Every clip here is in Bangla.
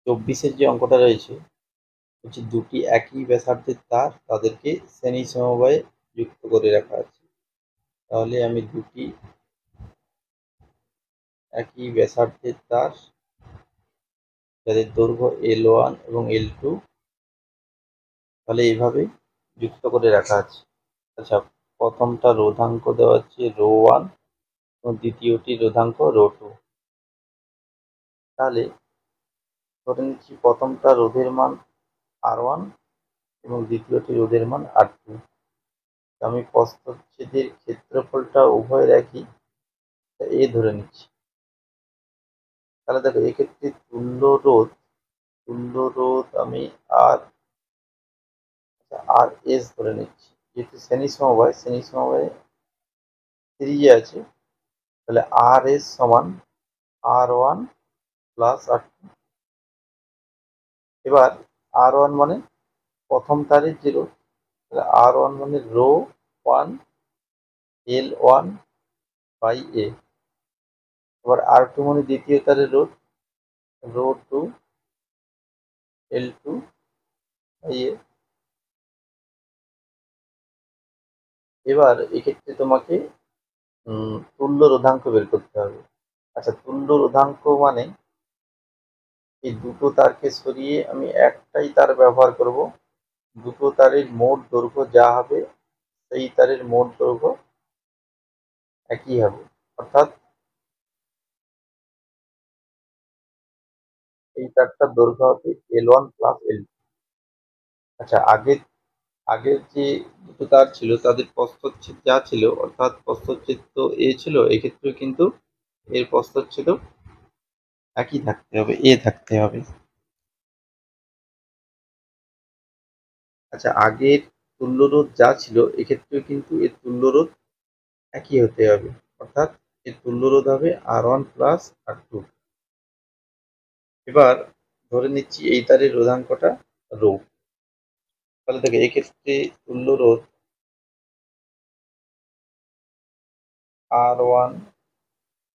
24-এর যে অঙ্কটা রয়েছে হচ্ছে দুটি একই ব্যাসার্ধের তার তাদেরকে শ্রেণী সমবায়ে যুক্ত করে রাখা আছে। তাহলে আমি দুটি একই ব্যাসার্ধের তার যাদের দৈর্ঘ্য L1 এবং L2 তাহলে এইভাবে যুক্ত করে রাখা আছে। আচ্ছা, প্রথমটা রোধাঙ্ক দেওয়া হচ্ছে ρ1 এবং দ্বিতীয়টি রোধাঙ্ক ρ2। তাহলে ধরে নিচ্ছি প্রথমটা রোধের মান R1 এবং দ্বিতীয়টি রোধের মান R2। আমি প্রস্থচ্ছেদের ক্ষেত্রফলটা উভয়ের একই, এ ধরে নিচ্ছি। তাহলে দেখো এক্ষেত্রে তুল্য রোধ আমি আর এস ধরে নিচ্ছি। যেহেতু শ্রেণী সমবায়ে সিরিজে আছে, তাহলে আর এস সমান R1 প্লাস R2। এবার R1 মানে প্রথম তারের যে রোধ, তাহলে R1 মানে ρ1 L1 বাই এ। এবার R2 মানে দ্বিতীয় তারের রোধ, ρ2 L2 বাই এ। এবার এক্ষেত্রে তোমাকে তুল্য রোধাঙ্ক বের করতে হবে। আচ্ছা, তুল্য রোধাঙ্ক মানে এই দুটো তারকে সরিয়ে আমি একটাই তার ব্যবহার করব। দুটো তারের মোট দৈর্ঘ্য যা হবে সেই তারের মোট দৈর্ঘ্য একই হবে, অর্থাৎ এই তারটার দৈর্ঘ্য হবে L1 প্লাস L2। আচ্ছা, আগের যে দুটো তার ছিল তাদের প্রস্থচ্ছেদ যা ছিল, অর্থাৎ প্রস্থচ্ছেদ তো এ ছিল, এক্ষেত্রে কিন্তু এর প্রস্থচ্ছেদও একই থাকতে হবে, এ থাকতে হবে। আচ্ছা, আগের তুল্যরোধ যা ছিল এক্ষেত্রেও কিন্তু এর তুল্যরোধ একই হতে হবে, অর্থাৎ এর তুল্যরোধ হবে R1 প্লাস R2। এবার ধরে নিচ্ছি এই তারের রোধাঙ্কটা রো। তাহলে দেখো এক্ষেত্রে তুল্যরোধ R1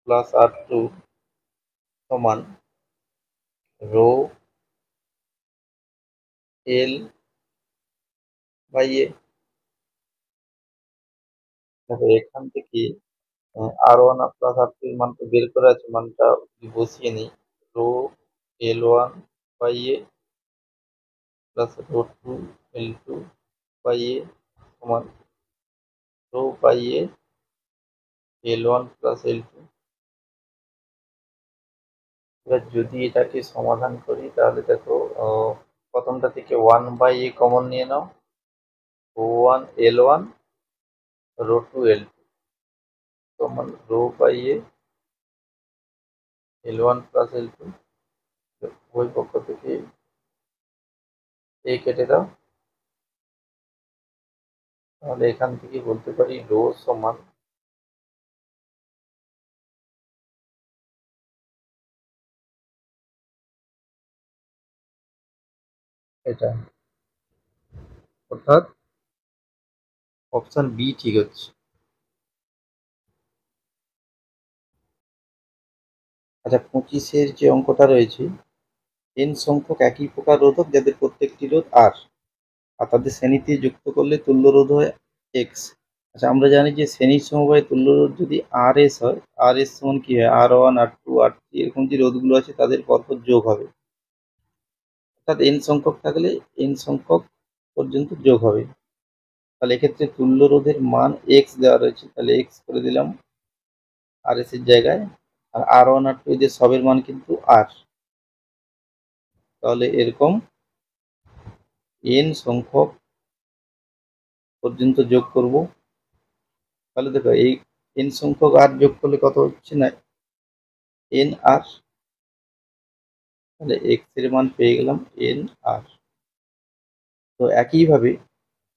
প্লাস R2 সমান রো এল বাই এ। দেখো এখান থেকে R1 প্লাস R2 এর মানটা বের করা আছে, মানটা বসিয়ে নিই। Rho L1 by A plus ρ2 L2 by A সমান rho by A L1 plus L2। এবার যদি এটাকে সমাধান করি তাহলে দেখো প্রথমটা থেকে 1/a কমন নিয়ে নাও, ρ1 L1 ρ2 L2 সমান rho by A L1 plus L2। উভয় পক্ষ থেকে এ কেটে দাও, তাহলে এখান থেকে বলতে পারি রো সমান এটা, অর্থাৎ অপশন বি ঠিক হচ্ছে। আচ্ছা, 25-এর যে অঙ্কটা রয়েছে, n সংখ্যক একই প্রকার রোধক যাদের প্রত্যেকটি রোধ আর তাদের শ্রেণীতে যুক্ত করলে তুল্য রোধ হয় এক্স। আচ্ছা, আমরা জানি যে শ্রেণীর সমবায় তুল্য রোধ যদি আর এস হয়, আর এস সমান কি হয় R1 R2 R3 এরকম যে রোধগুলো আছে তাদের পরপর যোগ হবে, অর্থাৎ n সংখ্যক থাকলে n সংখ্যক পর্যন্ত যোগ হবে। তাহলে এক্ষেত্রে তুল্য রোধের মান এক্স দেওয়া রয়েছে, তাহলে এক্স করে দিলাম আর এস এর জায়গায়। আর R1 R2 এদের সবের মান কিন্তু আর। তাহলে এরকম n সংখ্যক পর্যন্ত যোগ করব। তাহলে দেখো এই n সংখ্যক আর যোগ করলে কত হচ্ছে না এন আর, তাহলে এক্স এর মান পেয়ে গেলাম এন আর। তো একইভাবে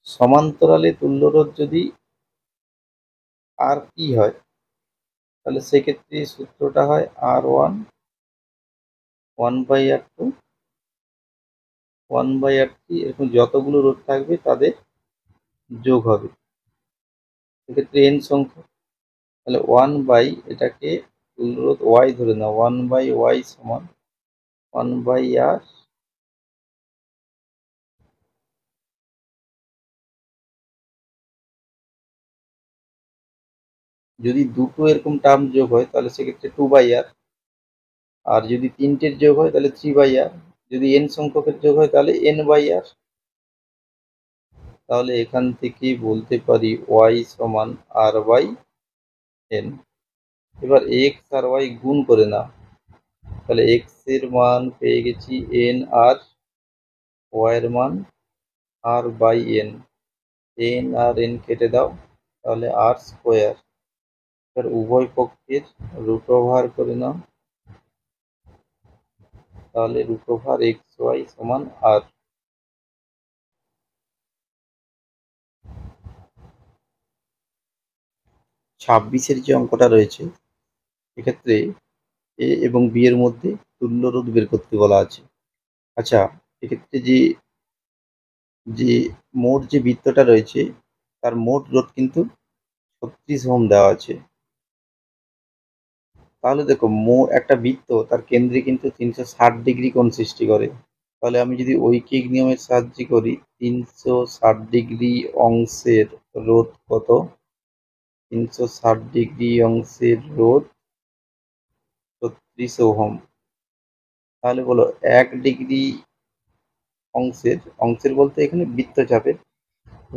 সমান্তরালে তুল্যরোধ যদি আর পি হয়, তাহলে সেক্ষেত্রে সূত্রটা হয় R1 1/R2 1/R3, এরকম যতগুলো রোধ থাকবে তাদের যোগ হবে, সেক্ষেত্রে এন সংখ্যক। তাহলে 1/, এটাকে তুল্যরোধ ওয়াই ধরে নাও, 1/y সমান 1/r। যদি দুটো এরকম টার্ম যোগ হয় তাহলে সেক্ষেত্রে 2/r। আর যদি তিনটের যোগ হয় তাহলে 3/r। যদি n সংখ্যকের যোগ হয় তাহলে n/r। তাহলে এখান থেকে বলতে পারি y সমান r/n। এবার x আর y গুণ করে নাও, তাহলে x এর মান পেয়ে গেছি n, আর y এর মান r/n। n আর n কেটে দাও, তাহলে r স্কোয়ার। এবার উভয় পক্ষের রুট ওভার করে নাও, তাহলে √xy সমান r। 26-এর যে অঙ্কটা রয়েছে এক্ষেত্রে এ এবং বি এর মধ্যে তুল্য রোধ বের করতে বলা আছে। আচ্ছা, এক্ষেত্রে যে যে মোট যে বৃত্তটা রয়েছে তার মোট রোধ কিন্তু 36 ওহম দেওয়া আছে। তাহলে দেখো একটা বৃত্ত তার কেন্দ্রে কিন্তু 360 ডিগ্রি কোণ সৃষ্টি করে। তাহলে আমি যদি ঐকিক নিয়মের সাহায্যে করি, 360 ডিগ্রি অংশের রোধ কত? 360 ডিগ্রি অংশের রোধ 36 ওহম। তাহলে বলো 1 ডিগ্রি অংশের, অংশের বলতে এখানে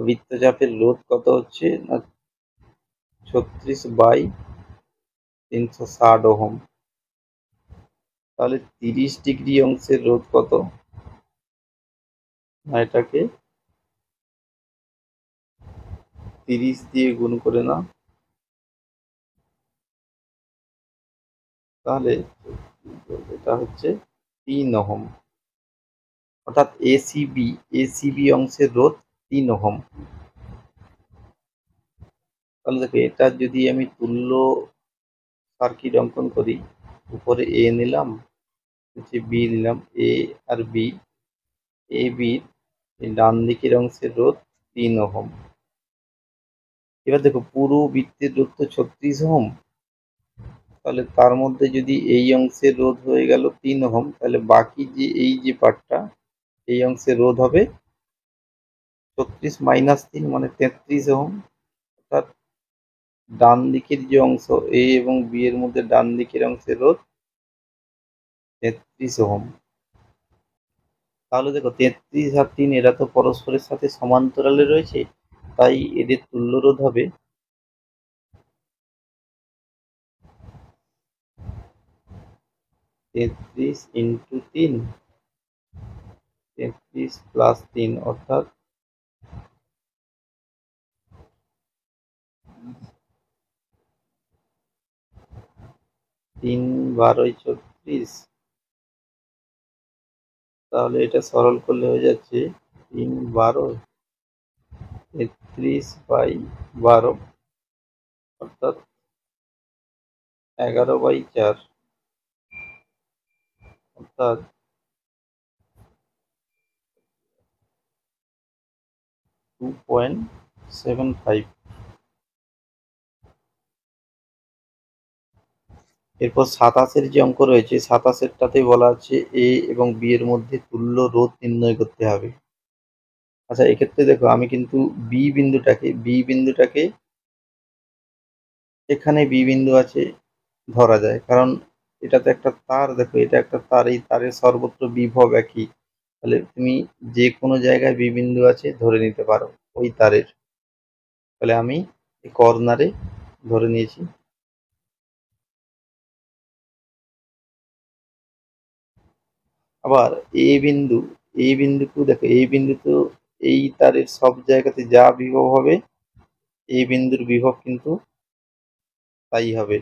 বৃত্তচাপের রোধ কত হচ্ছে না 36/360 ওহম। তাহলে 30 ডিগ্রি অংশের রোধ কত? না, এটাকে 30 দিয়ে গুণ করে নাও, তাহলে এটা হচ্ছে 3 ওহম। অর্থাৎ এসিবি অংশের রোধ 3 ওহম। তাহলে দেখো এটা যদি আমি তুল্য সার্কিট অঙ্কন করি, উপরে এ নিলাম, নিচে বি নিলাম, এ আর বি। এ বি ডান দিকের অংশের রোধ 3 ওহম। এবার দেখো পুরো বৃত্তের রোধ তো 36 ওহম, তাহলে তার মধ্যে যদি এই অংশের রোধ হয়ে গেল 3 ওহম, তাহলে বাকি যে এই যে পার্টটা, এই অংশের রোধ হবে 36 - 3 মানে 33 ওহম। অর্থাৎ ডান দিকের যে অংশ এ এবং বি এর মধ্যে ডান দিকের অংশের রোধ 33 ওহম। তাহলে দেখো 33 আর 3 এরা তো পরস্পরের সাথে সমান্তরালে রয়েছে, তাই এদের তুল্য রোধ হবে 33 × 3, 33 + 3 অর্থাৎ 3 × 12 = 36। তাহলে এটা সরল করলে হয়ে যাচ্ছে 3 × 12 33/12 অর্থাৎ 11/4, অর্থাৎ 2.75। এরপর 27-এর যে অঙ্ক রয়েছে 27-এরটাতে বলা আছে এ এবং বি এর মধ্যে তুল্য রোধ নির্ণয় করতে হবে। আচ্ছা, এক্ষেত্রে দেখো আমি কিন্তু বি বিন্দুটাকে এখানে বি বিন্দু আছে ধরা যায়, কারণ এটা তো একটা তার। দেখো এটা একটা তার, এই তারের সর্বত্র বিভব একই। তাহলে তুমি যে কোনো জায়গায় বি বিন্দু আছে ধরে নিতে পারো ওই তারের। তাহলে আমি এই কর্নারে ধরে নিয়েছি। আবার এই বিন্দুকেও দেখো, এই বিন্দু তো এই তারের সব জায়গাতে যা বিভব হবে এই বিন্দুর বিভব কিন্তু তাই হবে।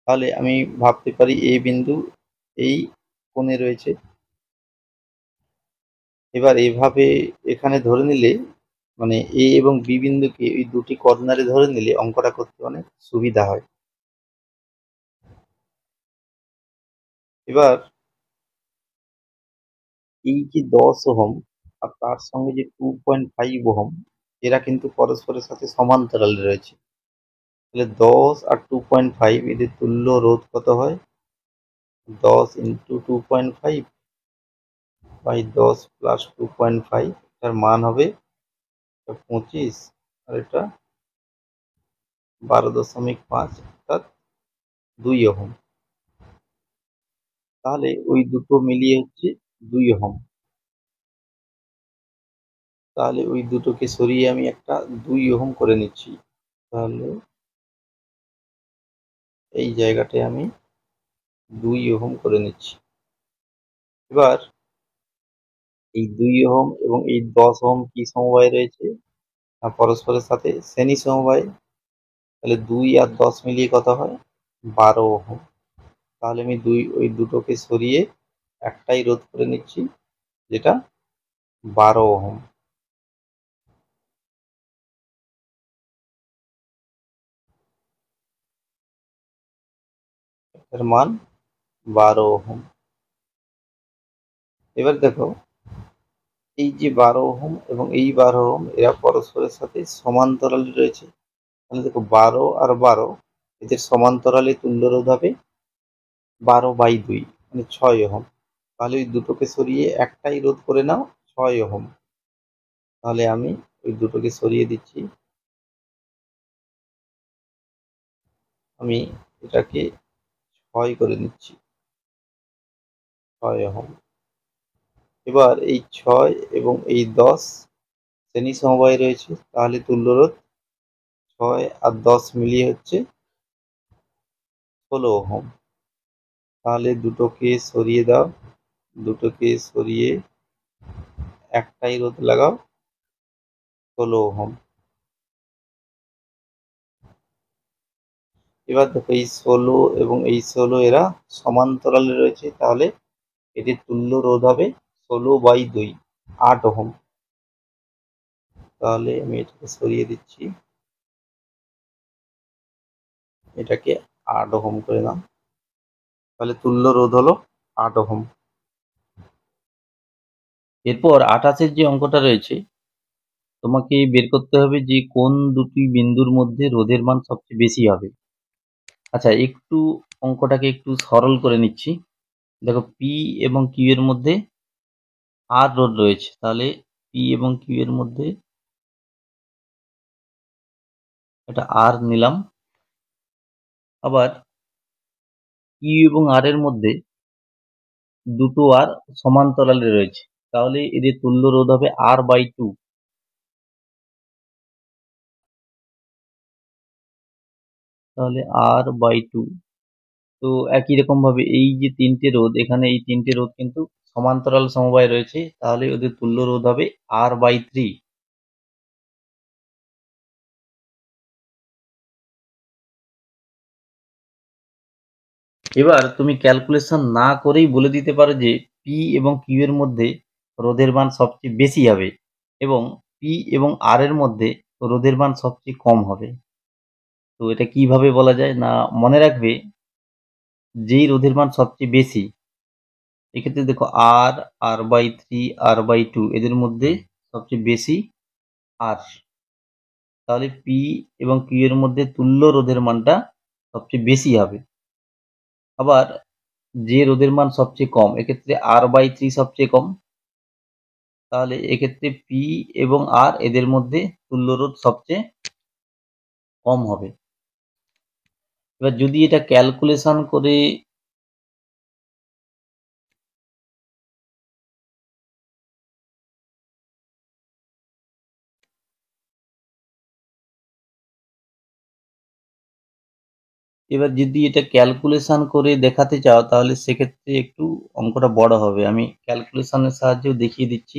তাহলে আমি ভাবতে পারি এই বিন্দু এই কোণে রয়েছে। এবার এইভাবে এখানে ধরে নিলে, মানে এ এবং বি বিন্দুকে এই দুটি কর্নারে ধরে নিলে অঙ্কটা করতে অনেক সুবিধা হয়। এবার এই যে 10 ওহম আর তার সঙ্গে যে 2.5 ওহম, এরা কিন্তু পরস্পরের সাথে সমান্তরালে রয়েছে। তাহলে 10 আর 2.5 এদের তুল্য রোধ কত হয়? 10 ইন্টু 2.5 বাই 10 প্লাস 2.5, এটার মান হবে 25, আর এটা 12.5, অর্থাৎ 2 ওহম। তাহলে ওই দুটো মিলিয়ে হচ্ছে 2 ওহম। তাহলে ওই দুটোকে সরিয়ে আমি একটা 2 ওহম করে নিচ্ছি। তাহলে এই জায়গাটায় আমি 2 ওহম করে নিচ্ছি। এবার এই 2 ওহম এবং এই 10 ওহম কি সমবায় রয়েছে? পরস্পরের সাথে শ্রেণী সমবায়। তাহলে 2 আর 10 মিলিয়ে কত হয়? 12 ওহম। তাহলে আমি ওই দুটোকে সরিয়ে একটাই রোধ করে নিচ্ছি, যেটা 12 ওহম। এর মান 12 ওহম। এবার দেখো, এই যে 12 ওহম এবং এই 12 ওহম এরা পরস্পরের সাথে সমান্তরালে রয়েছে। তাহলে দেখো 12 আর 12 এদের সমান্তরালে তুল্য রোধ হবে 12/2, মানে 6 ওহম। তাহলে ওই দুটোকে সরিয়ে একটাই রোধ করে নাও, 6 ওহম। তাহলে আমি ওই দুটোকে সরিয়ে দিচ্ছি। আমি এটাকে 6 করে নিচ্ছি, 6 ওহম। এবার এই 6 এবং এই 10 শ্রেণী সমবায় রয়েছে, তাহলে তুল্য রোধ 6 আর 10 মিলিয়ে হচ্ছে 16 ওহম। তাহলে দুটোকে সরিয়ে দাও, দুটোকে সরিয়ে একটাই রোধ লাগাও, 16 ওহম। এবার দেখো এই 16 এবং এই 16 এরা সমান্তরালে রয়েছে, তাহলে এটির তুল্য রোধ হবে 16/2, 8 ওহম। তাহলে আমি এটাকে সরিয়ে দিচ্ছি, এটাকে 8 ওহম করে নাও। তাহলে তুল্য রোধ হলো 8 ওহম। এরপর 28-এর যে অঙ্কটা রয়েছে, তোমাকে বের করতে হবে যে কোন দুটি বিন্দুর মধ্যে রোধের মান সবচেয়ে বেশি হবে। আচ্ছা, একটু অঙ্কটাকে একটু সরল করে নিচ্ছি। দেখো, পি এবং কিউ এর মধ্যে আর রোধ রয়েছে, তাহলে পি এবং কিউ এর মধ্যে এটা আর নিলাম। আবার কিউ এবং আর এর মধ্যে দুটো আর সমান্তরালে রয়েছে, তাহলে এদের তুল্য রোধ হবে R/2। তাহলে R/2। তো একই রকম ভাবে এই যে তিনটে রোধ, এখানে এই তিনটে রোধ কিন্তু সমান্তরাল সমবায় রয়েছে, তাহলে ওদের তুল্য রোধ হবে R/3। এবার তুমি ক্যালকুলেশন না করেই বলে দিতে পারো যে পি এবং কিউ এর মধ্যে রোধের মান সবচেয়ে বেশি হবে এবং পি এবং আর এর মধ্যে রোধের মান সবচেয়ে কম হবে। তো এটা কিভাবে বলা যায়? না, মনে রাখবে যেই রোধের মান সবচেয়ে বেশি, এক্ষেত্রে দেখো R/3, R/2 এদের মধ্যে সবচেয়ে বেশি আর, তাহলে পি এবং কিউ এর মধ্যে তুল্য রোধের মানটা সবচেয়ে বেশি হবে। আবার যে রোধের মান সবচেয়ে কম, এক্ষেত্রে R/3 সবচেয়ে কম, তাহলে এক্ষেত্রে পি এবং আর এদের মধ্যে তুল্য রোধ সবচেয়ে কম হবে। এবার যদি এটা ক্যালকুলেশন করে দেখাতে চাও, তাহলে সেক্ষেত্রে একটু অঙ্কটা বড় হবে। আমি ক্যালকুলেশনের সাহায্যেও দেখিয়ে দিচ্ছি।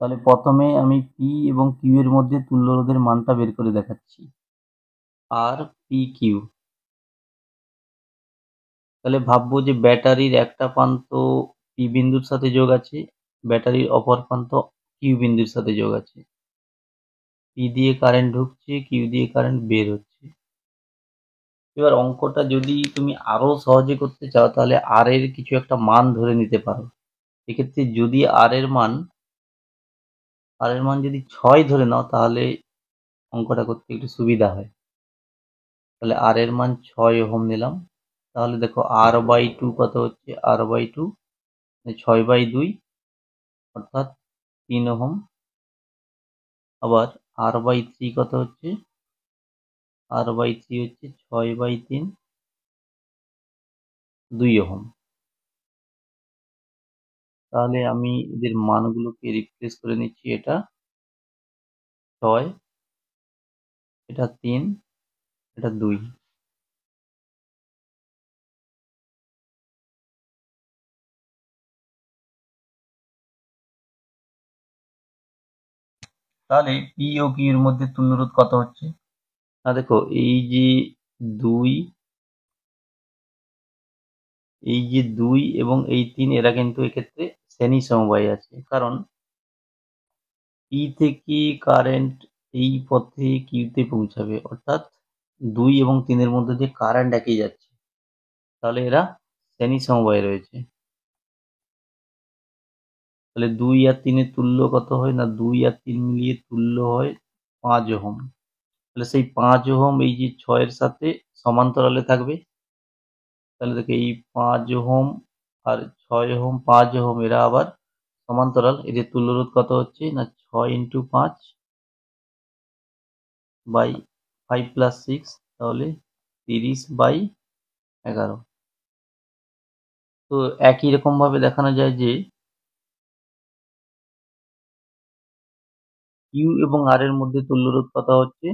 তাহলে প্রথমে আমি পি এবং কিউ এর মধ্যে তুল্য রোধের মানটা বের করে দেখাচ্ছি, আর পি কিউ। তাহলে ভাববো যে ব্যাটারির একটা প্রান্ত পি বিন্দুর সাথে যোগ আছে, ব্যাটারির অপর প্রান্ত কিউ বিন্দুর সাথে যোগ আছে। পি দিয়ে কারেন্ট ঢুকছে, কিউ দিয়ে কারেন্ট বের হচ্ছে। এবার অঙ্কটা যদি তুমি আরো সহজে করতে চাও, তাহলে আর এর কিছু একটা মান ধরে নিতে পারো। এক্ষেত্রে যদি আর এর মান যদি 6 ধরে নাও, তাহলে অঙ্কটা করতে একটু সুবিধা হয়। তাহলে আর এর মান 6 ওহম নিলাম। তাহলে দেখো R/2 কত হচ্ছে, R/2 6/2 অর্থাৎ 3 ওহম। আবার R/3 কত হচ্ছে, R/3 হচ্ছে 6/3 2 ওহম। তাহলে আমি এদের মানগুলোকে রিপ্লেস করে নিচ্ছি। এটা 6, এটা 3, এটা 2। তাহলে পি ও কিউ এর মধ্যে তুল্যরোধ কত হচ্ছে? না দেখো, এই যে 2, এবং এই 3 এরা কিন্তু এক্ষেত্রে শ্রেণী সমবায় আছে, কারণ পি থেকে কারেন্ট এই পথে কিউতে পৌঁছাবে, অর্থাৎ 2 এবং 3 এর মধ্যে দিয়ে কারেন্ট একই যাচ্ছে, তাহলে এরা শ্রেণী সমবায়ে রয়েছে। তাহলে 2 আর 3 এর তুল্য কত হয়, না 2 আর 3 মিলিয়ে তুল্য হয় 5 ওহম। তাহলে সেই 5 ওহম এই যে 6 এর সাথে সমান্তরালে থাকবে। তাহলে দেখো এই 5 ওহম আর 6 ওহম, 5 ওহম এরা আবার সমান্তরাল। এদের তুল্যরোধ কত হচ্ছে, না 6 ইন্টু 5 বাই 5 প্লাস 6, তাহলে 30/11। তো একই রকম ভাবে দেখানো যায় যে কিউ এবং আর এর মধ্যে তুল্যরোধ কত হচ্ছে,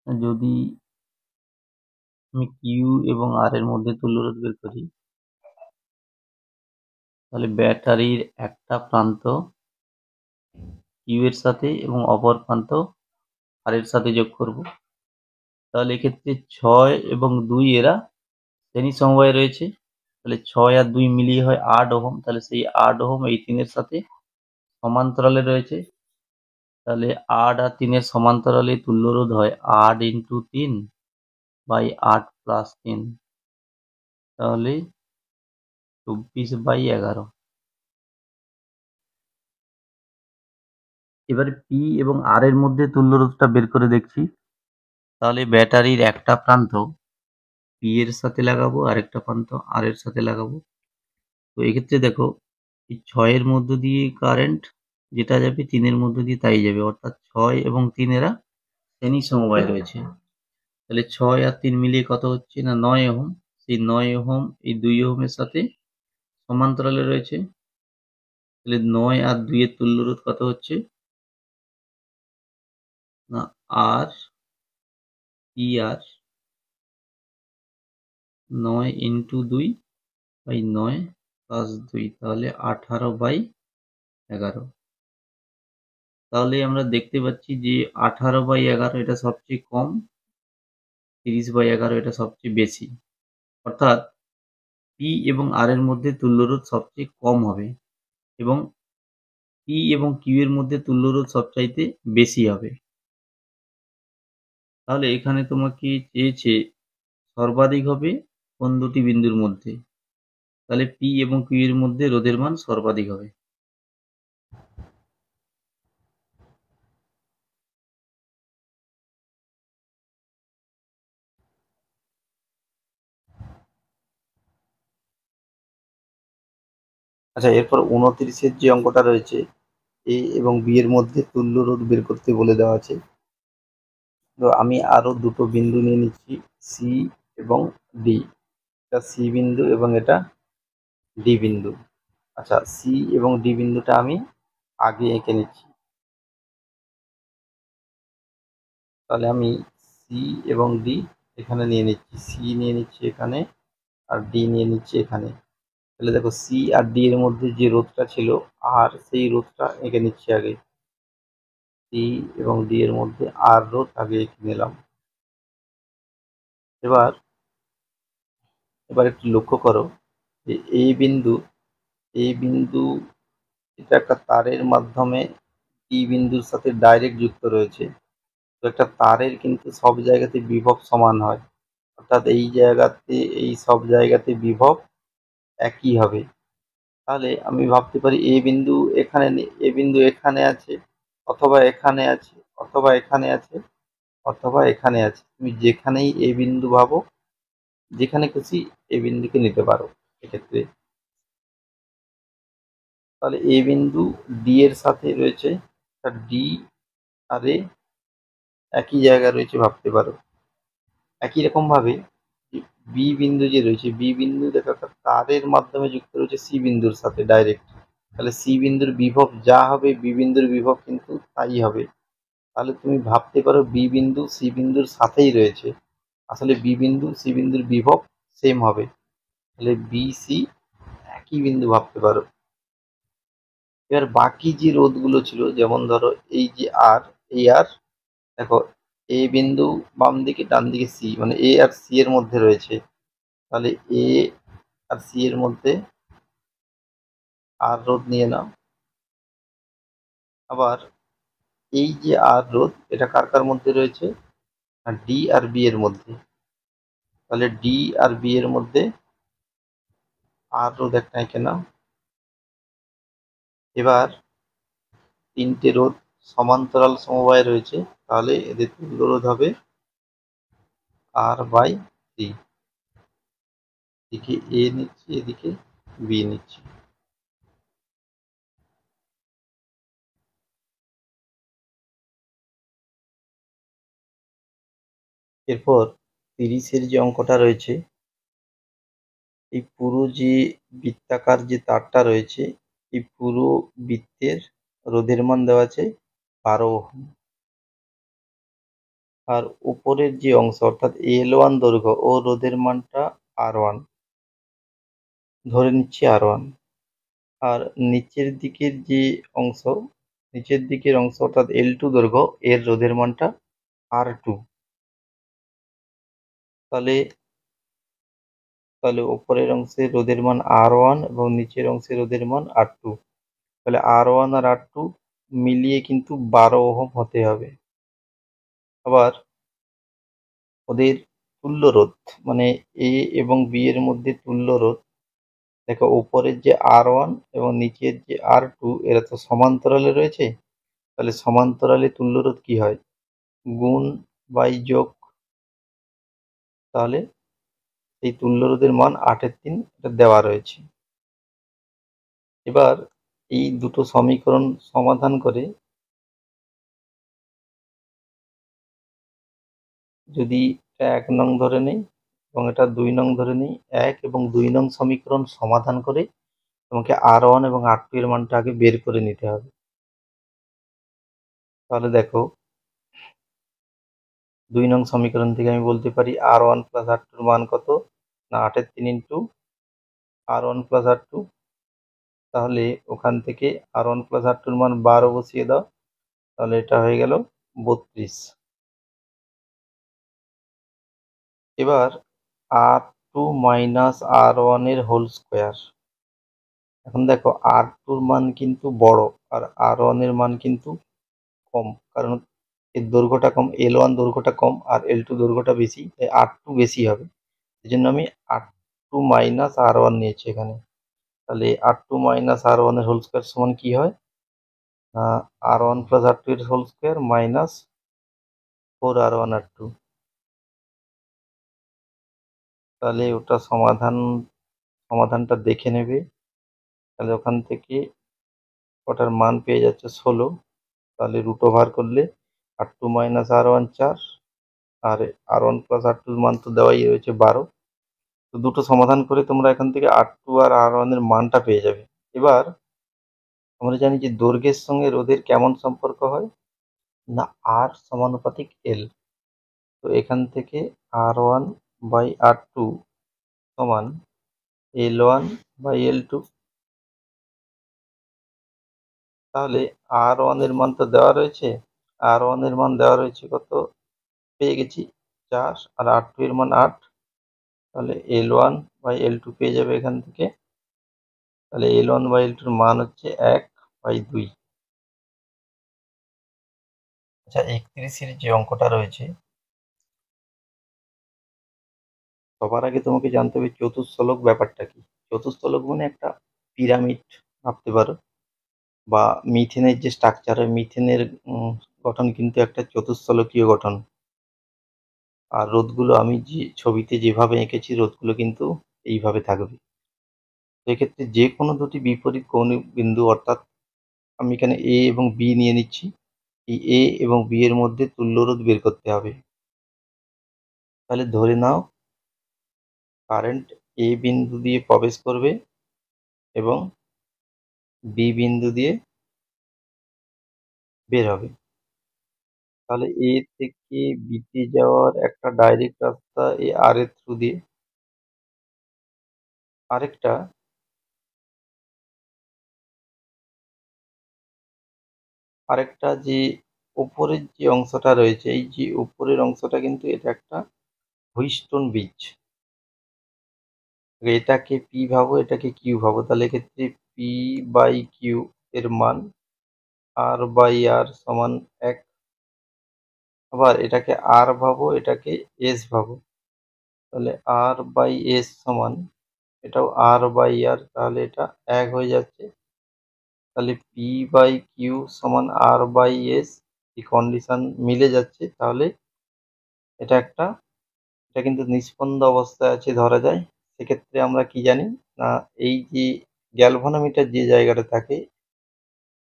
যদি আমি কিউ এবং আর এর মধ্যে তুল্যরোধ বের করি, তাহলে ব্যাটারির একটা প্রান্ত কিউ এর সাথে এবং অপর প্রান্ত আর এর সাথে যোগ করব। তাহলে এক্ষেত্রে 6 এবং 2 এরা শ্রেণী সমবায়ে রয়েছে। তাহলে 6 আর 2 মিলিয়ে হয় 8 ওহম। তাহলে সেই 8 ওহম এই 3 এর সাথে সমান্তরালে রয়েছে। তাহলে 8 আর 3 এর সমান্তরালে তুল্যরোধ হয় 8 ইন্টু 3 বাই 8 প্লাস 3, তাহলে 24/11। এবারে পি এবং আর এর মধ্যে তুল্যরোধটা বের করে দেখছি। তাহলে ব্যাটারির একটা প্রান্ত পি এর সাথে লাগাবো, আরেকটা প্রান্ত আর এর সাথে লাগাবো। তো এক্ষেত্রে দেখো, এই 6 এর মধ্য দিয়ে কারেন্ট যেটা যাবে 3 এর মধ্য দিয়ে তাই যাবে, অর্থাৎ 6 এবং 3 এরা শ্রেণী সমবায়ে রয়েছে। তাহলে 6 আর 3 মিলিয়ে কত হচ্ছে, না 9 ওহম। সেই 9 ওহম এই 2 ওহমের সাথে সমান্তরালে রয়েছে। তাহলে 9 আর 2 এর তুল্যরোধ কত হচ্ছে, না আর পি আর 9 ইন্টু 2 বাই 9 প্লাস 2, তাহলে 18/11। তাহলে আমরা দেখতে পাচ্ছি যে 18/11 এটা সবচেয়ে কম, 30/11 এটা সবচেয়ে বেশি। অর্থাৎ পি এবং আর এর মধ্যে তুল্যরোধ সবচেয়ে কম হবে এবং পি এবং কিউ এর মধ্যে তুল্যরোধ সবচাইতে বেশি হবে। তাহলে এখানে তোমাকে চেয়েছে সর্বাধিক হবে কোন দুটি বিন্দুর মধ্যে, তাহলে পি এবং কিউ এর মধ্যে রোধের মান সর্বাধিক হবে। আচ্ছা, এরপর 29-এর যে অঙ্কটা রয়েছে, এ এবং বি এর মধ্যে তুল্য রোধ বের করতে বলে দেওয়া আছে। তো আমি আরো দুটো বিন্দু নিয়ে নিচ্ছি, সি এবং ডি। এটা সি বিন্দু এবং এটা ডি বিন্দু। আচ্ছা, সি এবং ডি বিন্দুটা আমি আগে এঁকে নিচ্ছি। তাহলে আমি সি এবং ডি এখানে নিয়ে নিচ্ছি, সি নিয়ে নিচ্ছি এখানে আর ডি নিয়ে নিচ্ছি এখানে। তাহলে দেখো, সি আর ডি এর মধ্যে যে রোধটা ছিল আর, সেই রোধটা এঁকে নিচ্ছি আগে। সি এবং ডি এর মধ্যে আর রোধ আগে এঁকে নিলাম। এবার এবার একটু লক্ষ্য করো যে এই বিন্দু এটা একটা তারের মাধ্যমে ই বিন্দুর সাথে ডাইরেক্ট যুক্ত রয়েছে। তো একটা তারের কিন্তু সব জায়গাতে বিভব সমান হয়, অর্থাৎ এই জায়গাতে এই সব জায়গাতে বিভব একই হবে। তাহলে আমি ভাবতে পারি এ বিন্দু এখানে নেই, এ বিন্দু এখানে আছে, অথবা এখানে আছে, অথবা এখানে আছে, অথবা এখানে আছে। তুমি যেখানেই এ বিন্দু ভাবো, যেখানে খুশি এ বিন্দুকে নিতে পারো এক্ষেত্রে। তাহলে এ বিন্দু ডি এর সাথে রয়েছে, ডি আর এ একই জায়গায় রয়েছে ভাবতে পারো। একই রকম ভাবে বি বিন্দু যে রয়েছে, বি বিন্দু দেখো একটা তারের মাধ্যমে যুক্ত রয়েছে সি বিন্দুর সাথে ডাইরেক্ট। তাহলে সি বিন্দুর বিভব যা হবে বি বিন্দুর বিভব কিন্তু তাই হবে। তাহলে তুমি ভাবতে পারো বি বিন্দু সি বিন্দুর সাথেই রয়েছে। আসলে বি বিন্দু সি বিন্দুর বিভব সেম হবে। তাহলে বি সি একই বিন্দু ভাবতে পারো। এবার বাকি যে রোধগুলো ছিল, যেমন ধরো এই যে আর, এই আর দেখো এ বিন্দু বাম দিকে, ডান দিকে সি, মানে এ আর সি এর মধ্যে রয়েছে। তাহলে এ আর সি এর মধ্যে আর রোধ নিয়ে নাও। আবার এই যে আর রোধ, এটা কার কার মধ্যে রয়েছে, ডি আর বি এর মধ্যে। তাহলে ডি আর বি এর মধ্যে আর রোধ একটা এঁকে নাও। এবার তিনটে রোধ সমান্তরাল সমবায়ে রয়েছে, তাহলে এদের তুল্য রোধ হবে আর বাই সি। এদিকে এ নিচ্ছি, এদিকে বি নিচ্ছি। এরপর 30-এর যে অঙ্কটা রয়েছে, এই পুরো যে বৃত্তাকার যে তারটা রয়েছে, এই পুরো বৃত্তের রোধের মান দেওয়া আছে 12 ওহম। আর উপরের যে অংশ অর্থাৎ L1 দৈর্ঘ্য ও রোধের মানটা R1 ধরে নিচ্ছি, R1। আর নিচের দিকের যে অংশ, নিচের দিকের অংশ অর্থাৎ L2 দৈর্ঘ্য, এর রোধের মানটা R2। তাহলে তাহলে উপরের অংশে রোধের মান R1 এবং নিচের অংশে রোধের মান R2। তাহলে R1 আর R2 মিলিয়ে কিন্তু 12 ওহম হতে হবে। আবার ওদের তুল্য রোধ, মানে এ এবং বি এর মধ্যে তুল্য রোধ দেখো, উপরের যে R1 এবং নিচের যে R2 এরা তো সমান্তরালে রয়েছে। তাহলে সমান্তরালে তুল্য রোধ কি হয়, গুণ বাই যোগ। তাহলে এই তুল্য রোধের মান 8/3 এটা দেওয়া রয়েছে। এবার এই দুটো সমীকরণ সমাধান করে যদি এটা 1 নং ধরে নেই এবং এটা 2 নং ধরে নেই, 1 এবং 2 নং সমীকরণ সমাধান করে তোমাকে R1 এবং R2 এর মানটা আগে বের করে নিতে হবে। তাহলে দেখো 2 নং সমীকরণ থেকে আমি বলতে পারি R1 প্লাস R2 এর মান কত, না 8/3 ইন্টু R1 প্লাস R2। তাহলে ওখান থেকে R1 প্লাস R2 এর মান 12 বসিয়ে দাও, তাহলে এটা হয়ে গেল 32। এবার R2 মাইনাস R1 এর হোল স্কোয়ার। এখন দেখো R2 এর মান কিন্তু বড় আর R1 এর মান কিন্তু কম, কারণ এর দৈর্ঘ্যটা কম, L1 দৈর্ঘ্যটা কম আর L2 দৈর্ঘ্যটা বেশি, তাই R2 বেশি হবে। এই জন্য আমি R2 মাইনাস R1 নিয়েছি এখানে। তাহলে R2 মাইনাস R1 এর হোল স্কোয়ার সমান কি হয়, R1 প্লাস R2 এর whole square minus 4R1 R2। তাহলে ওটা সমাধানটা দেখে নেবে। তাহলে ওখান থেকে ওটার মান পেয়ে যাচ্ছে 16। তাহলে রুট ওভার করলে R2 মাইনাস R1 4, আর R1 প্লাস R2 এর মান তো দেওয়াই রয়েছে 12। তো দুটো সমাধান করে তোমরা এখান থেকে R2 আর R1 এর মানটা পেয়ে যাবে। এবার আমরা জানি যে দৈর্ঘ্যের সঙ্গে রোধের কেমন সম্পর্ক হয়, না R সমানুপাতিক L। তো এখান থেকে R1 বাই R2 সমান L1 বাই L2। তাহলে R1 এর মান তো দেওয়া রয়েছে, R1 এর মান দেওয়া রয়েছে কত, পেয়ে গেছি 4, আর R2 এর মান 8। তাহলে L1 বাই L2 পেয়ে যাবে এখান থেকে। তাহলে L1 বাই L2 এর মান হচ্ছে 1/2। আচ্ছা, 31-এর যে অঙ্কটা রয়েছে, সবার আগে তোমাকে জানতে হবে চতুস্তলক ব্যাপারটা কি। চতুস্তলক মানে একটা পিরামিড ভাবতে পারো, বা মিথেনের যে স্ট্রাকচার হয়, মিথেনের গঠন কিন্তু একটা চতুষ্ফলকীয় গঠন। আর রোধগুলো আমি যে ছবিতে যেভাবে এঁকেছি, রোধগুলো কিন্তু এইভাবে থাকবে। সেক্ষেত্রে যে কোনো দুটি বিপরীত কৌণিক বিন্দু, অর্থাৎ আমি এখানে এ এবং বি নিয়ে নিচ্ছি, এই এ এবং বি এর মধ্যে তুল্য রোধ বের করতে হবে। তাহলে ধরে নাও কারেন্ট এ বিন্দু দিয়ে প্রবেশ করবে এবং বি বিন্দু দিয়ে বের হবে। তাহলে এ থেকে বিতে যাওয়ার একটা ডাইরেক্ট রাস্তা এই আর এর থ্রু দিয়ে, আরেকটা আরেকটা যে উপরের যে অংশটা রয়েছে, এই যে উপরের অংশটা কিন্তু এটা একটা হুইস্টোন ব্রিজ। এটাকে পি ভাবো, এটাকে কিউ ভাবো, তাহলে এক্ষেত্রে পি বাই কিউ এর মান আর বাই আর সমান 1। আবার এটাকে আর ভাবো, এটাকে এস ভাবো, তাহলে আর বাই এস সমান, এটাও আর বাই আর, তাহলে এটা 1 হয়ে যাচ্ছে। তাহলে পি বাই কিউ সমান আর বাই এস, এই কন্ডিশন মিলে যাচ্ছে। তাহলে এটা একটা, এটা কিন্তু নিস্পন্দ অবস্থায় আছে ধরা যায়। সেক্ষেত্রে আমরা কি জানি না, এই যে গ্যালভানোমিটার যে জায়গাটা থাকে,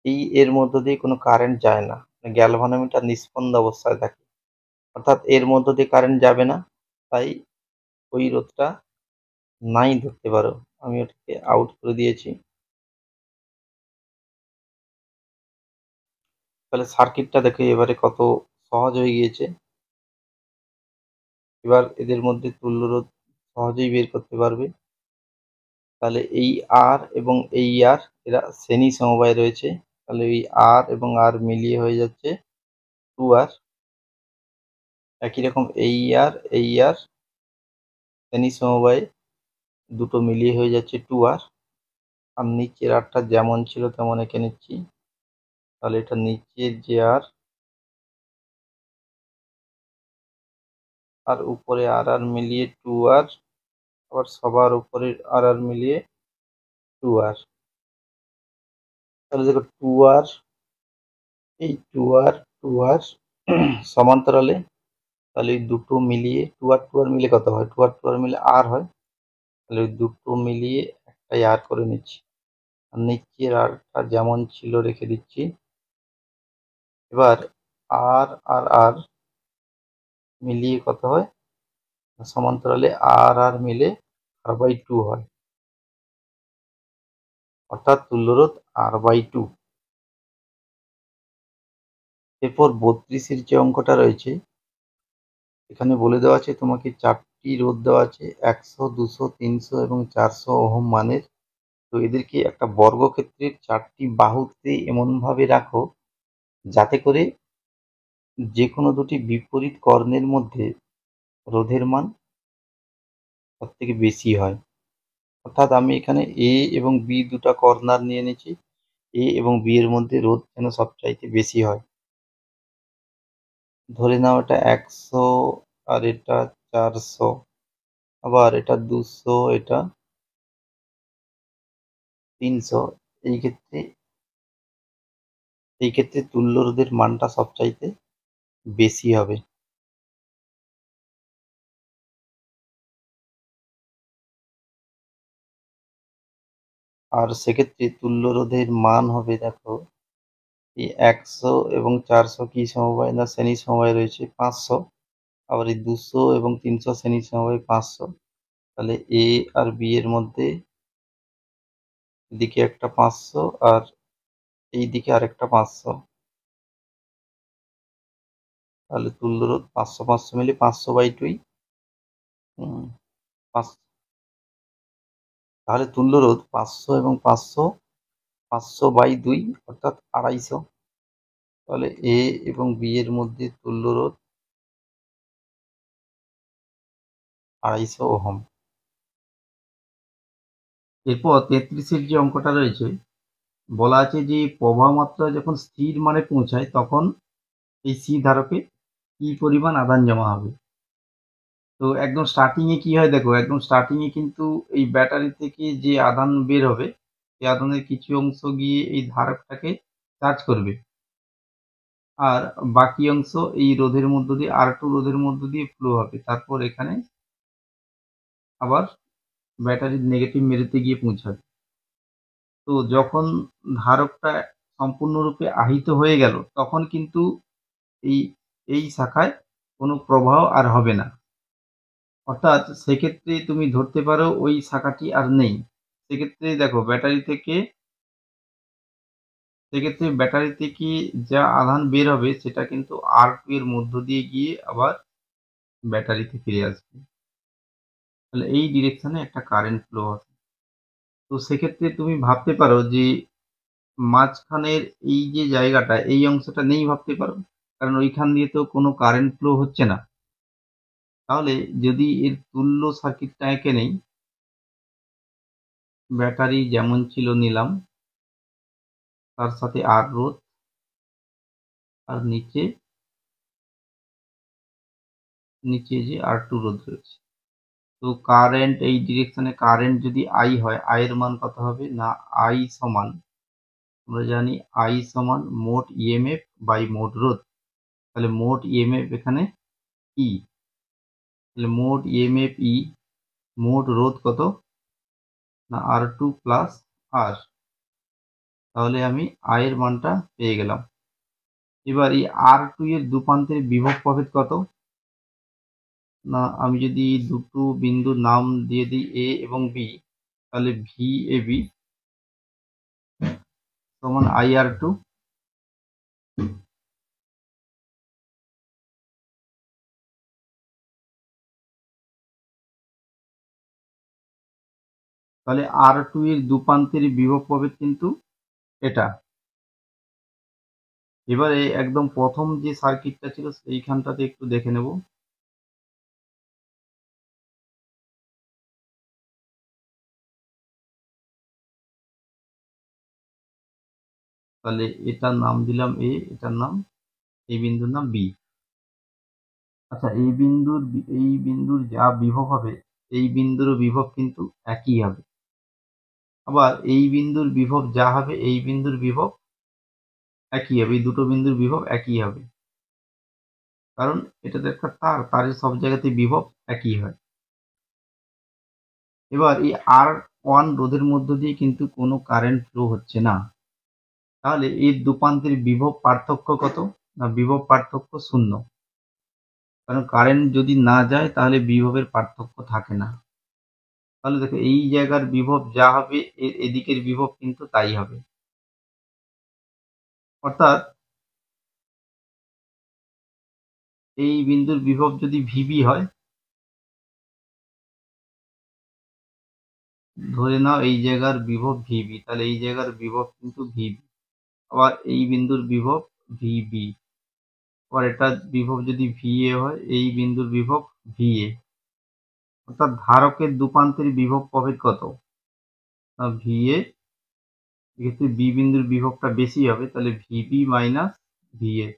এই এর মধ্য দিয়ে কোনো কারেন্ট যায় না, গ্যালভানোমিটার নিস্পন্দ অবস্থায় থাকে, অর্থাৎ এর মধ্য দিয়ে কারেন্ট যাবে না। তাই ওই রোধটা নাই ধরতে পারো, আমি ওটাকে আউট করে দিয়েছি। তাহলে সার্কিটটা দেখো এবারে কত সহজ হয়ে গিয়েছে। এবার এদের মধ্যে তুল্য রোধ সহজেই বের করতে পারবে। তাহলে এই আর এবং এই আর এরা শ্রেণী সমবায় রয়েছে, তাহলে এই আর এবং আর মিলিয়ে হয়ে যাচ্ছে 2R। একই রকম এই আর শ্রেণী সমবায় দুটো মিলিয়ে হয়ে যাচ্ছে 2R। আর নিচের আরটা যেমন ছিল তেমন এঁকে নিচ্ছি, তাহলে এটা নিচের যে আর, আর উপরে আর আর মিলিয়ে 2R, আবার সবার উপরের আর আর মিলিয়ে 2R। তাহলে দেখো 2R, এই 2R সমান্তরালে, তাহলে এই দুটো মিলিয়ে 2R মিলে কত হয়, 2R মিলে আর হয়, তাহলে ওই দুটো মিলিয়ে একটাই আর করে নিচ্ছি। আর নিচের আরটা যেমন ছিল রেখে দিচ্ছি। এবার আর আর আর মিলিয়ে কত হয়, সমান্তরালে আর আর মিলে R/2 হয়, অর্থাৎ তুল্যরোধ R/2। এরপর 32-এর যে অঙ্কটা রয়েছে, এখানে বলে দেওয়া আছে তোমাকে 4টি রোধ দেওয়া আছে 100, 200, 300 এবং 400 ওহম মানের। তো এদেরকে একটা বর্গক্ষেত্রের 4টি বাহুতে এমনভাবে রাখো যাতে করে যে কোনো দুটি বিপরীত কর্ণের মধ্যে রোধের মান সবথেকে বেশি হয়। অর্থাৎ আমি এখানে এ এবং বি দুটা কর্নার নিয়ে নিয়েছি, এ এবং বি এর মধ্যে রোধ যেন সবচাইতে বেশি হয়। ধরে নাও এটা 100 আর এটা 400, আবার এটা 200, এটা 300। এই ক্ষেত্রে তুল্য রোধের মানটা সবচাইতে বেশি হবে। আর সেক্ষেত্রে তুল্য রোধের মান হবে, দেখো এই 100 এবং 400 কি সমবায় না শ্রেণী সমবায় রয়েছে 500, আবার এই 200 এবং 300 শ্রেণী সমবায় 500। তাহলে এ আর বি এর মধ্যে এদিকে একটা 500 আর এই দিকে আরেকটা 500, তাহলে তুল্য রোধ 500 500 মিলে 500/2। তাহলে তুল্য রোধ 500 এবং 500, 500/2 অর্থাৎ 250। তাহলে এ এবং বি এর মধ্যে তুল্য রোধ 250 ওহম। এরপর 33-এর যে অঙ্কটা রয়েছে, বলা আছে যে প্রবাহ মাত্রা যখন স্থির মানে পৌঁছায় তখন এই সি ধারকে কি পরিমাণ আধান জমা হবে। তো একদম স্টার্টিং এ কি হয় দেখো, একদম স্টার্টিং এ কিন্তু এই ব্যাটারি থেকে যে আধান বের হবে এই আধানের কিছু অংশ গিয়ে এই ধারকটাকে চার্জ করবে, আর বাকি অংশ এই রোধের মধ্য দিয়ে R2 রোধের মধ্য দিয়ে ফ্লো হবে, তারপর এখানে আবার ব্যাটারির নেগেটিভ মেরুতে গিয়ে পৌঁছাবে। তো যখন ধারকটা সম্পূর্ণরূপে আহিত হয়ে গেল তখন কিন্তু এই এই শাখায় কোনো প্রবাহ আর হবে না, অর্থাৎ সেক্ষেত্রে তুমি ধরতে পারো ওই শাখাটি আর নেই। সেক্ষেত্রে দেখো ব্যাটারি থেকে যা আধান বের হবে সেটা কিন্তু R2 এর মধ্য দিয়ে গিয়ে আবার ব্যাটারিতে ফিরে আসবে, তাহলে এই ডিরেকশনে একটা কারেন্ট ফ্লো হবে। তো সেক্ষেত্রে তুমি ভাবতে পারো যে মাঝখানের এই যে জায়গাটা, এই অংশটা নেই ভাবতে পারো, কারণ ওইখান দিয়ে তো কোনো কারেন্ট ফ্লো হচ্ছে না। তাহলে যদি এর তুল্য সার্কিটটা এঁকে নেই, ব্যাটারি যেমন ছিল নিলাম, তার সাথে আর রোধ, আর নিচে যে R2 রোধ রয়েছে। তো কারেন্ট এই ডিরেকশনে কারেন্ট যদি I হয়, I এর মান কত হবে না, I সমান, আমরা জানি I সমান মোট ইএমএফ বাই মোট রোধ। তাহলে মোট ইএমএফ এখানে E, তাহলে মোট ইএমএফ E, মোট রোধ কত না R2 প্লাস R, তাহলে আমি I এর মানটা পেয়ে গেলাম। এবার এই R2 এর দুপ্রান্তের বিভব প্রভেদ কত না, আমি যদি দুটো বিন্দুর নাম দিয়ে দিই A এবং B, তাহলে VAB সমান IR2, তাহলে R2 এর দুপ্রান্তের বিভব প্রভেদ কিন্তু এটা। এবারে একদম প্রথম যে সার্কিটটা ছিল সেইখানটাতে একটু দেখে নেব। তাহলে এটার নাম দিলাম A, এটার নাম, এই বিন্দুর নাম B। আচ্ছা, এই বিন্দুর যা বিভব হবে এই বিন্দুরও বিভব কিন্তু একই হবে। আবার এই বিন্দুর বিভব যা হবে এই বিন্দুর বিভব একই হবে, এই দুটো বিন্দুর বিভব একই হবে, কারণ এটা তো একটা তারের সব জায়গাতে বিভব একই হয়। এবার এই R1 রোধের মধ্য দিয়ে কিন্তু কোনো কারেন্ট ফ্লো হচ্ছে না, তাহলে এই দুপ্রান্তের বিভব পার্থক্য কত না, বিভব পার্থক্য 0, কারণ কারেন্ট যদি না যায় তাহলে বিভবের পার্থক্য থাকে না। তাহলে দেখো এই জায়গার বিভব যা হবে এর এদিকের বিভব কিন্তু তাই হবে, অর্থাৎ এই বিন্দুর বিভব যদি VB হয়, ধরে নাও এই জায়গার বিভব VB, তাহলে এই জায়গার বিভব কিন্তু VB, আবার এই বিন্দুর বিভব VB, আবার এটার বিভব যদি VA হয়, এই বিন্দুর বিভব VA, অর্থাৎ ধারকের দুপ্রান্তের বিভব প্রভেদ কত না VA, এক্ষেত্রে B বিন্দুর বিভবটা বেশি হবে, তাহলে VB মাইনাস VA,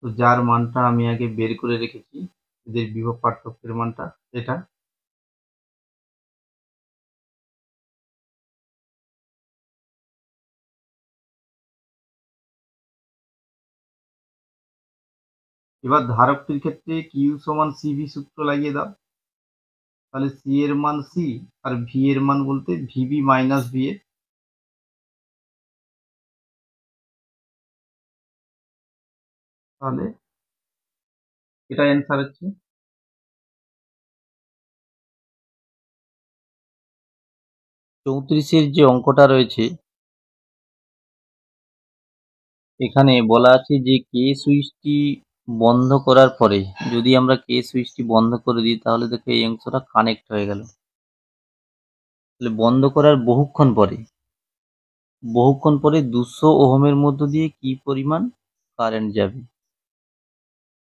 তো যার মানটা আমি আগে বের করে রেখেছি, এদের বিভব পার্থক্যের মানটা এটা। এবার ধারকটির ক্ষেত্রে কিউ সমান সিভি সূত্র লাগিয়ে দাও, তাহলে সি এর মান সি আর ভি এর মান বলতে ভিবি মাইনাস ভিএ, তাহলে এটা অ্যান্সার হচ্ছে। 34-এর যে অঙ্কটা রয়েছে এখানে বলা আছে যে কে সুইচটি বন্ধ করার পরে, যদি আমরা কে সুইচটি বন্ধ করে দিই তাহলে দেখো এই অংশটা কানেক্ট হয়ে গেল। তাহলে বন্ধ করার বহুক্ষণ পরে 200 ওহমের মধ্য দিয়ে কি পরিমাণ কারেন্ট যাবে।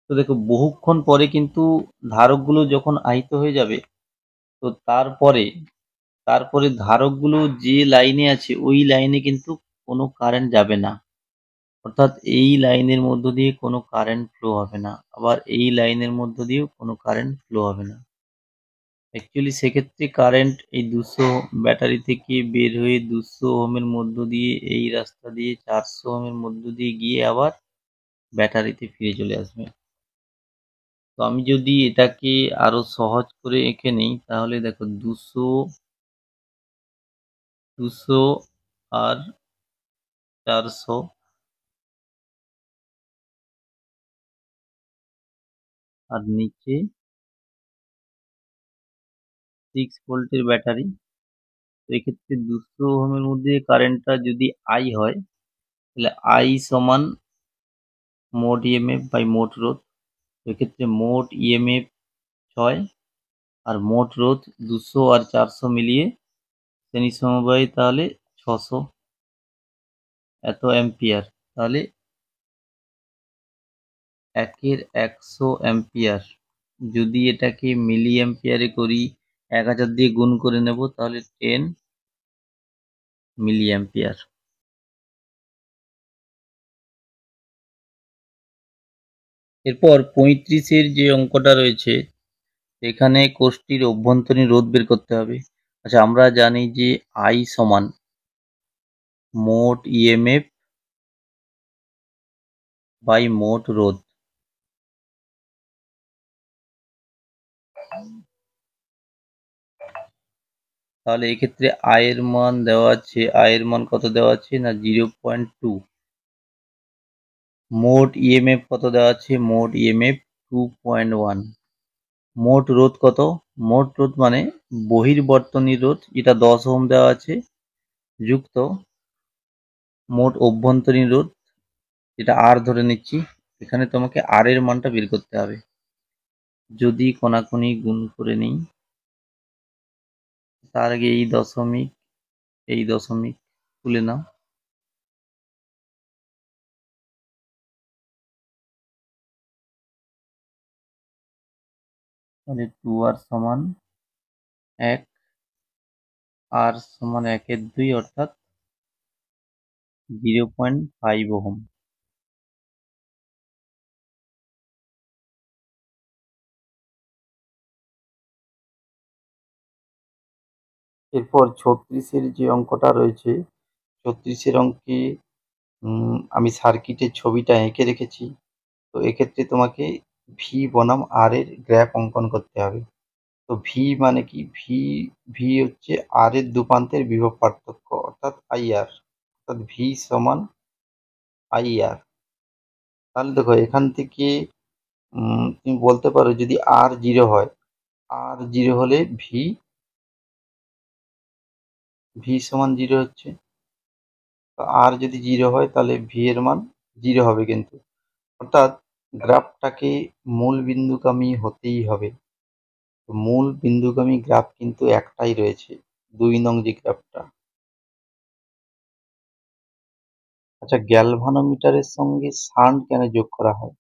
তো দেখো বহুক্ষণ পরে কিন্তু ধারকগুলো যখন আহিত হয়ে যাবে, তো তারপরে ধারকগুলো যে লাইনে আছে ওই লাইনে কিন্তু কোনো কারেন্ট যাবে না, অর্থাৎ এই লাইনের মধ্য দিয়ে কোনো কারেন্ট ফ্লো হবে না, আবার এই লাইনের মধ্য দিয়েও কোনো কারেন্ট ফ্লো হবে না। অ্যাকচুয়ালি সেক্ষেত্রে কারেন্ট এই 200 ব্যাটারি থেকে বের হয়ে 200 ওহমের মধ্য দিয়ে এই রাস্তা দিয়ে 400 ওহমের মধ্য দিয়ে গিয়ে আবার ব্যাটারিতে ফিরে চলে আসবে। তো আমি যদি এটাকে আরো সহজ করে এঁকে নিই তাহলে দেখো 200 আর 400 আর নিচে 6 ভোল্টের ব্যাটারি। তো এক্ষেত্রে 200 ওহমের মধ্যে কারেন্টটা যদি I হয় তাহলে I সমান মোট ইএমএফ বাই মোট রোধ। এক্ষেত্রে মোট ইএমএফ 6 আর মোট রোধ 200 আর 400 মিলিয়ে শ্রেণী সমবায় তাহলে 600 এত অ্যাম্পিয়ার। তাহলে একের 100 অ্যাম্পিয়ার। যদি এটাকে মিলি অ্যাম্পিয়ারে করি 1000 দিয়ে গুণ করে নেব তাহলে 10 মিলি অ্যাম্পিয়ার। এরপর 35-এর যে অঙ্কটা রয়েছে এখানে কোষটির অভ্যন্তরীণ রোধ বের করতে হবে। আচ্ছা, আমরা জানি যে I সমান মোট ইএমএফ বাই মোট রোধ। তাহলে এক্ষেত্রে I এর মান দেওয়া আছে, I এর মান কত দেওয়া আছে না 0.2। মোট ইএমএফ কত দেওয়া আছে, মোট ইএমএফ 2.1। মোট রোধ কত, মোট রোধ মানে বহির্বর্তনী রোধ যেটা 10 ওহম দেওয়া আছে যুক্ত মোট অভ্যন্তরীণ রোধ যেটা R ধরে নিচ্ছি। এখানে তোমাকে R এর মানটা বের করতে হবে। যদি কোনাকুনি গুণ করে নিই তার আগে এই দশমিক তুলে নাও। তাহলে 2R সমান 1, R সমান 1/2 অর্থাৎ 0.5 ওহম। এরপর 36-এর যে অঙ্কটা রয়েছে 36-এর অঙ্কে আমি সার্কিটের ছবিটা এঁকে রেখেছি। তো এক্ষেত্রে তোমাকে ভি বনাম আর এর গ্রাফ অঙ্কন করতে হবে। তো ভি মানে কি, ভি হচ্ছে আর এর দুপান্তের বিভব পার্থক্য অর্থাৎ আইআর, অর্থাৎ ভি সমান আইআর। তাহলে দেখো এখান থেকে তুমি বলতে পারো যদি আর 0 হয়, আর 0 হলে ভি সমান 0 হচ্ছে। তো আর যদি 0 হয় তাহলে ভি এর মান 0 হবে কিন্তু, অর্থাৎ গ্রাফটাকে মূল বিন্দুগামী হতেই হবে। মূল বিন্দুগামী গ্রাফ কিন্তু একটাই রয়েছে, 2 নং যে গ্রাফটা। আচ্ছা, গ্যালভানোমিটারের সঙ্গে শান্ট কেন যোগ করা হয়?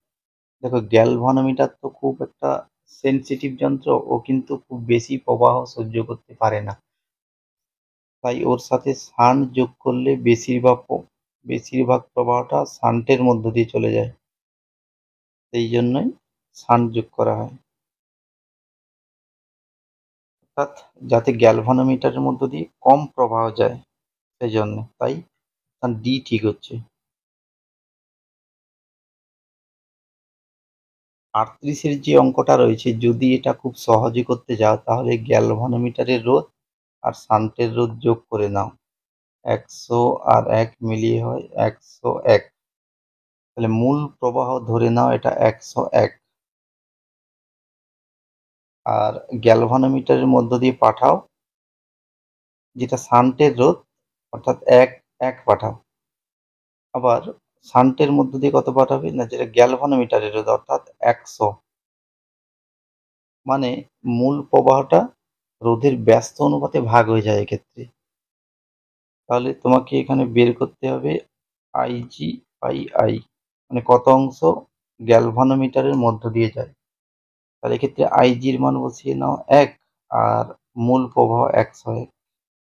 দেখো গ্যালভানোমিটার তো খুব একটা সেনসিটিভ যন্ত্র, ও কিন্তু খুব বেশি প্রবাহ সহ্য করতে পারে না। তাই ওর সাথে শান্ট যোগ করলে বেশিরভাগ প্রবাহটা শান্টের মধ্য দিয়ে চলে যায়। সেই জন্যই শান্ট যোগ করা হয়, অর্থাৎ যাতে গ্যালভানোমিটারের মধ্য দিয়ে কম প্রবাহ যায় সেই জন্য। তাই ডি ঠিক হচ্ছে। 38-এর যে অঙ্কটা রয়েছে যদি এটা খুব সহজে করতে যাও তাহলে গ্যালভানোমিটারের রোধ আর শান্টের রোধ যোগ করে নাও। 100 আর 1 মিলিয়ে হয় 101। তাহলে মূল প্রবাহ ধরে নাও এটা 101, আর গ্যালভানোমিটারের মধ্য দিয়ে পাঠাও যেটা শান্টের রোধ অর্থাৎ 1 পাঠাও। আবার শান্টের মধ্য দিয়ে কত পাঠাবে না যেটা গ্যালভানোমিটারের রোধ অর্থাৎ 100। মানে মূল প্রবাহটা রোধের ব্যস্ত অনুপাতে ভাগ হয়ে যায় এক্ষেত্রে। তাহলে তোমাকে এখানে বের করতে হবে আইজি বাই আই, মানে কত অংশ গ্যালভানোমিটারের মধ্য দিয়ে যায়। তাহলে এক্ষেত্রে আইজির মান বসিয়ে নাও 1 আর মূল প্রবাহ 101।